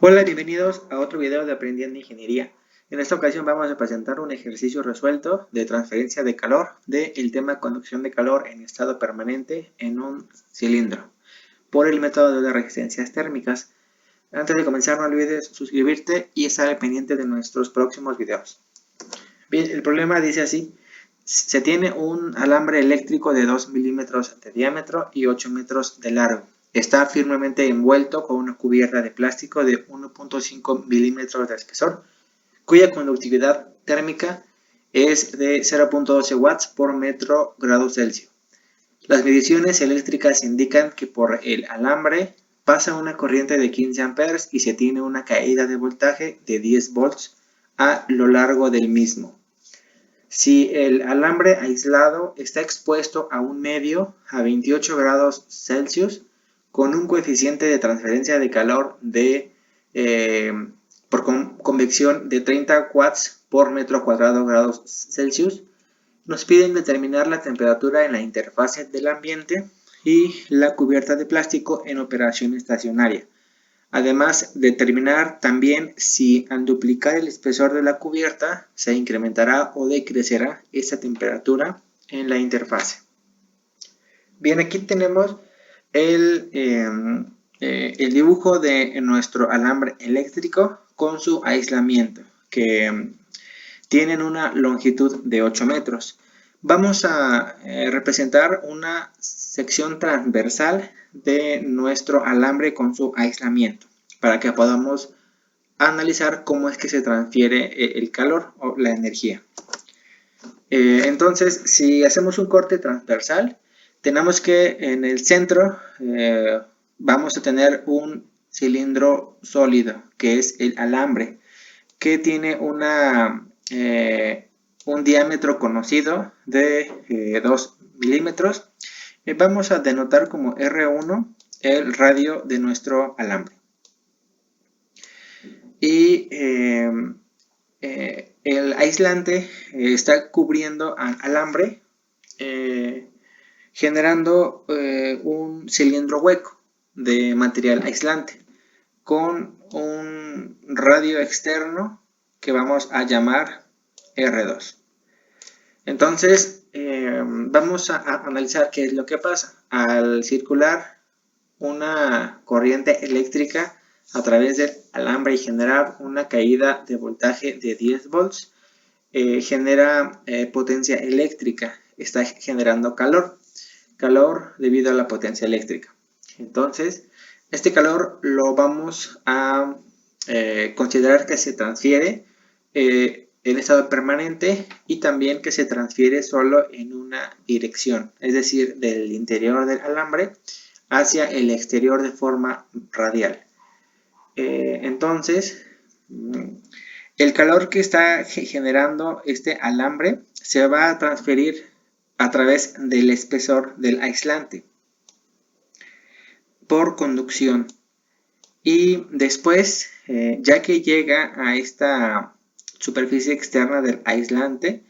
Hola, bienvenidos a otro video de Aprendiendo Ingeniería. En esta ocasión vamos a presentar un ejercicio resuelto de transferencia de calor del tema conducción de calor en estado permanente en un cilindro por el método de resistencias térmicas. Antes de comenzar no olvides suscribirte y estar al pendiente de nuestros próximos videos. Bien, el problema dice así: se tiene un alambre eléctrico de 2 milímetros de diámetro y 8 metros de largo. Está firmemente envuelto con una cubierta de plástico de 1.5 milímetros de espesor, cuya conductividad térmica es de 0.12 watts por metro grado Celsius. Las mediciones eléctricas indican que por el alambre pasa una corriente de 15 amperes y se tiene una caída de voltaje de 10 volts a lo largo del mismo. Si el alambre aislado está expuesto a un medio a 28 grados Celsius con un coeficiente de transferencia de calor por convección de 30 watts por metro cuadrado grados Celsius, nos piden determinar la temperatura en la interfase del ambiente y la cubierta de plástico en operación estacionaria. Además, determinar también si al duplicar el espesor de la cubierta se incrementará o decrecerá esa temperatura en la interfase. Bien, aquí tenemos el dibujo de nuestro alambre eléctrico con su aislamiento, que tienen una longitud de 8 metros. Vamos a representar una sección transversal de nuestro alambre con su aislamiento para que podamos analizar cómo es que se transfiere el calor o la energía. Entonces, si hacemos un corte transversal, tenemos que en el centro vamos a tener un cilindro sólido, que es el alambre, que tiene un diámetro conocido de 2 milímetros. Vamos a denotar como R1 el radio de nuestro alambre. Y el aislante está cubriendo al alambre, generando un cilindro hueco de material aislante con un radio externo que vamos a llamar R2. Entonces, vamos a analizar qué es lo que pasa. Al circular una corriente eléctrica a través del alambre y generar una caída de voltaje de 10 volts, genera potencia eléctrica, está generando calor debido a la potencia eléctrica. Entonces, este calor lo vamos a considerar que se transfiere en estado permanente y también que se transfiere solo en una dirección, es decir, del interior del alambre hacia el exterior de forma radial. Entonces, el calor que está generando este alambre se va a transferir a través del espesor del aislante por conducción, y después, ya que llega a esta superficie externa del aislante,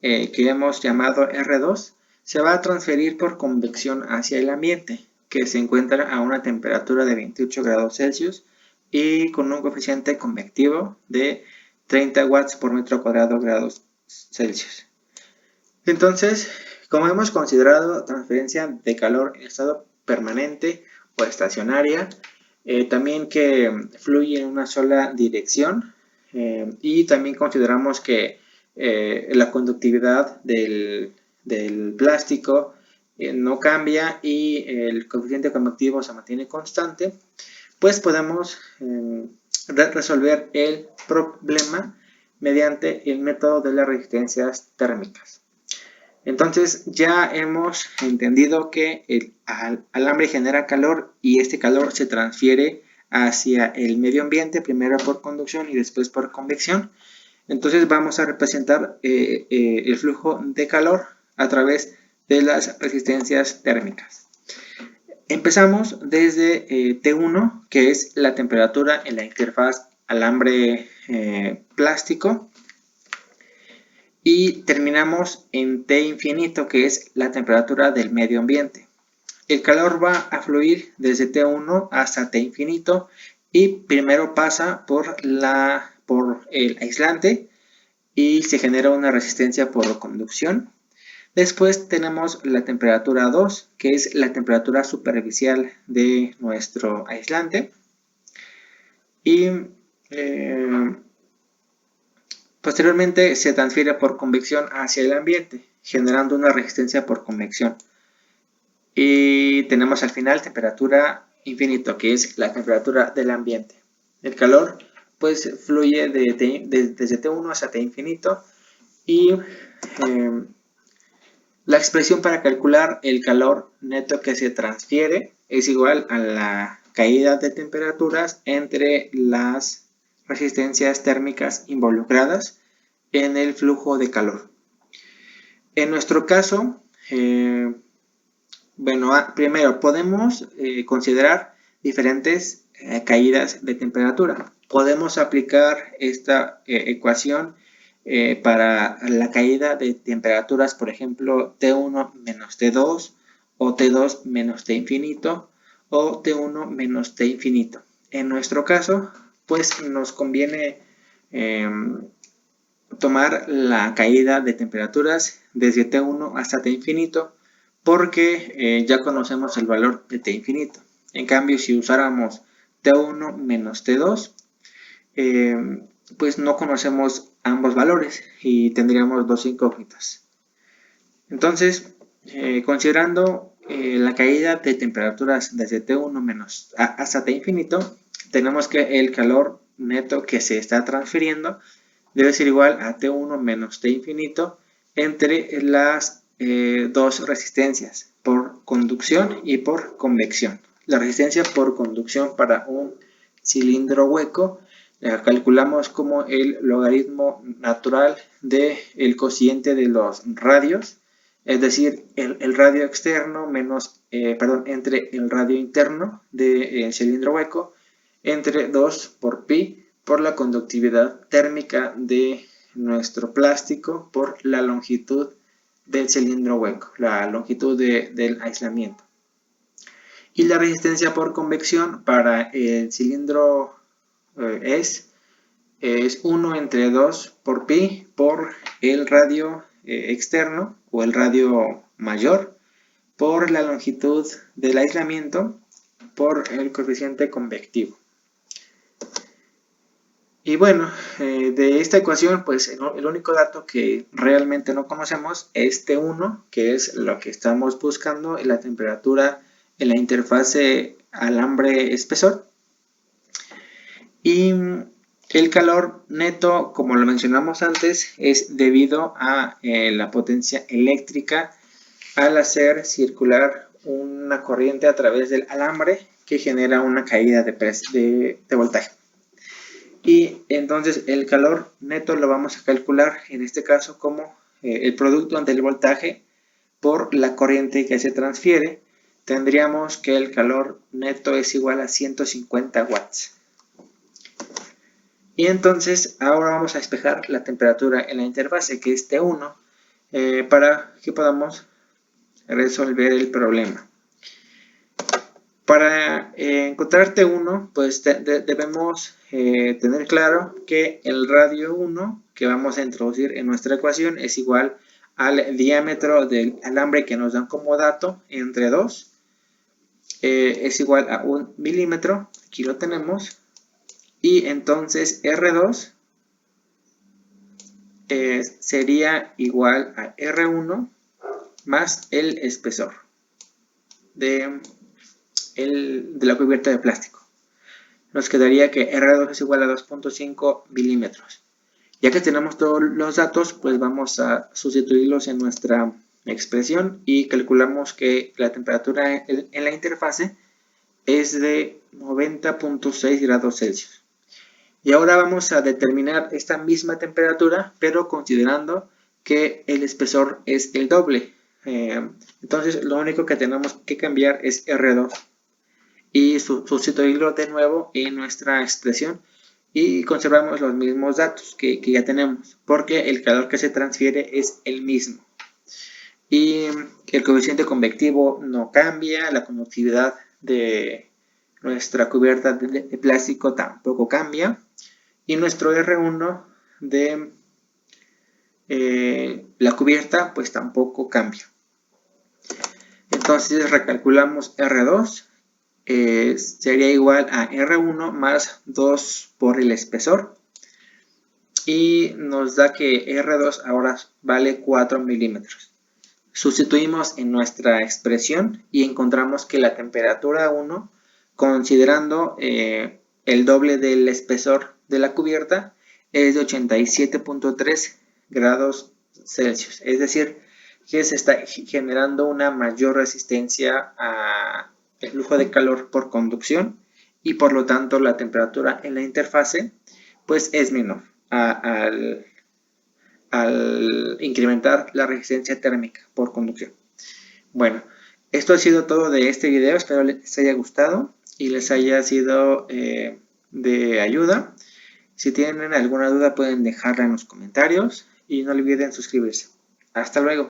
que hemos llamado R2, se va a transferir por convección hacia el ambiente, que se encuentra a una temperatura de 28 grados Celsius y con un coeficiente convectivo de 30 watts por metro cuadrado grados Celsius. Entonces, como hemos considerado transferencia de calor en estado permanente o estacionaria, también que fluye en una sola dirección, y también consideramos que la conductividad del plástico no cambia y el coeficiente convectivo se mantiene constante, pues podemos resolver el problema mediante el método de las resistencias térmicas. Entonces ya hemos entendido que el alambre genera calor y este calor se transfiere hacia el medio ambiente, primero por conducción y después por convección. Entonces vamos a representar el flujo de calor a través de las resistencias térmicas. Empezamos desde T1, que es la temperatura en la interfaz alambre plástico, y terminamos en T infinito, que es la temperatura del medio ambiente. El calor va a fluir desde T1 hasta T infinito y primero pasa por el aislante y se genera una resistencia por conducción. Después tenemos la temperatura 2, que es la temperatura superficial de nuestro aislante. Y posteriormente se transfiere por convección hacia el ambiente, generando una resistencia por convección. Y tenemos al final temperatura infinito, que es la temperatura del ambiente. El calor pues fluye desde T1 hasta T infinito y la expresión para calcular el calor neto que se transfiere es igual a la caída de temperaturas entre las resistencias térmicas involucradas en el flujo de calor. En nuestro caso, primero podemos considerar diferentes caídas de temperatura. Podemos aplicar esta ecuación para la caída de temperaturas, por ejemplo, T1 menos T2 o T2 menos T infinito o T1 menos T infinito. En nuestro caso, pues nos conviene tomar la caída de temperaturas desde T1 hasta T infinito porque ya conocemos el valor de T infinito. En cambio, si usáramos T1 menos T2, pues no conocemos ambos valores y tendríamos dos incógnitas. Entonces, considerando la caída de temperaturas desde T1 menos hasta T infinito, tenemos que el calor neto que se está transfiriendo debe ser igual a T1 menos T infinito entre las dos resistencias, por conducción y por convección. La resistencia por conducción para un cilindro hueco la calculamos como el logaritmo natural del cociente de los radios, es decir, el radio externo menos, entre el radio interno del cilindro hueco entre 2 por pi por la conductividad térmica de nuestro plástico por la longitud del cilindro hueco, la longitud del aislamiento. Y la resistencia por convección para el cilindro es 1 entre 2 por pi por el radio externo o el radio mayor por la longitud del aislamiento por el coeficiente convectivo. Y bueno, de esta ecuación, pues el único dato que realmente no conocemos es T1, que es lo que estamos buscando, la temperatura en la interfase alambre-espesor. Y el calor neto, como lo mencionamos antes, es debido a la potencia eléctrica al hacer circular una corriente a través del alambre que genera una caída de voltaje. Y entonces el calor neto lo vamos a calcular en este caso como el producto del voltaje por la corriente que se transfiere. Tendríamos que el calor neto es igual a 150 watts. Y entonces ahora vamos a despejar la temperatura en la interfase que es T1 para que podamos resolver el problema. Para encontrar T1, pues debemos tener claro que el radio 1 que vamos a introducir en nuestra ecuación es igual al diámetro del alambre que nos dan como dato entre 2. Es igual a 1 milímetro, aquí lo tenemos. Y entonces R2 sería igual a R1 más el espesor de la cubierta de plástico. Nos quedaría que R2 es igual a 2.5 milímetros. Ya que tenemos todos los datos, pues vamos a sustituirlos en nuestra expresión y calculamos que la temperatura en la interfase es de 90.6 grados Celsius. Y ahora vamos a determinar esta misma temperatura, pero considerando que el espesor es el doble. Entonces lo único que tenemos que cambiar es R2 y sustituirlo de nuevo en nuestra expresión y conservamos los mismos datos que ya tenemos porque el calor que se transfiere es el mismo y el coeficiente convectivo no cambia, la conductividad de nuestra cubierta de plástico tampoco cambia y nuestro R1 de la cubierta pues tampoco cambia. Entonces recalculamos R2, sería igual a R1 más 2 por el espesor y nos da que R2 ahora vale 4 milímetros. Sustituimos en nuestra expresión y encontramos que la temperatura 1, considerando el doble del espesor de la cubierta, es de 87.3 grados Celsius. Es decir, que se está generando una mayor resistencia al flujo de calor por conducción y por lo tanto la temperatura en la interfase pues es menor al incrementar la resistencia térmica por conducción. Bueno, esto ha sido todo de este video, espero les haya gustado y les haya sido de ayuda. Si tienen alguna duda pueden dejarla en los comentarios y no olviden suscribirse. Hasta luego.